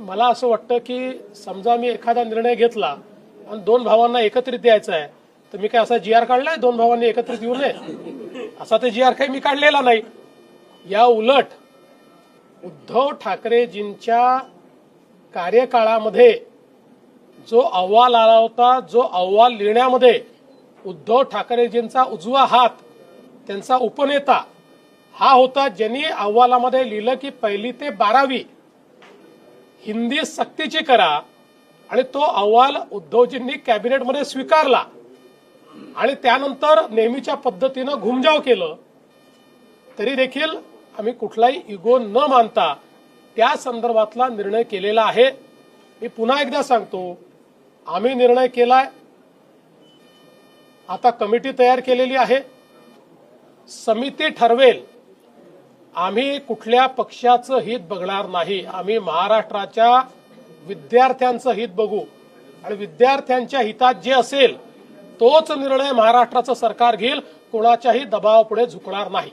मला असं वाटतं की समजा मी एखादा निर्णय घेतला आणि दोन भावांना एकत्रित द्यायचा आहे, तर मी काय असा जी.आर. काढलाय दोन भावांनी एकत्रित येऊ नये असा ते जी.आर. काही मी काढलेला नाही. या उलट उद्धव ठाकरेजींच्या कार्यकाळामध्ये जो अहवाल आला होता, जो अहवाल लिहिण्यामध्ये उद्धव ठाकरेजींचा उजवा हात, त्यांचा उपनेता हा होता, ज्यांनी अहवालामध्ये लिहिलं की 1ली ते 12वी हिंदी सक्तीची करा, आणि तो अहवाल उद्धवजींनी कॅबिनेटमध्ये स्वीकारला आणि त्यानंतर नेहमीच्या पद्धतीनं घुमजाव केलं. तरी देखील आम्ही कुठलाही इगो न मानता त्या संदर्भातला निर्णय केलेला आहे. मी पुन्हा एकदा सांगतो, आम्ही निर्णय केलाय. आता कमिटी तयार केलेली आहे, समिती ठरवेल. आम्ही कुठल्या पक्षाचं हित बघणार नाही, आम्ही महाराष्ट्राच्या विद्यार्थ्यांचं हित बघू आणि विद्यार्थ्यांच्या हितात जे असेल तोच निर्णय महाराष्ट्राचं सरकार घेईल. कोणाच्याही दबावापुढे झुकणार नाही.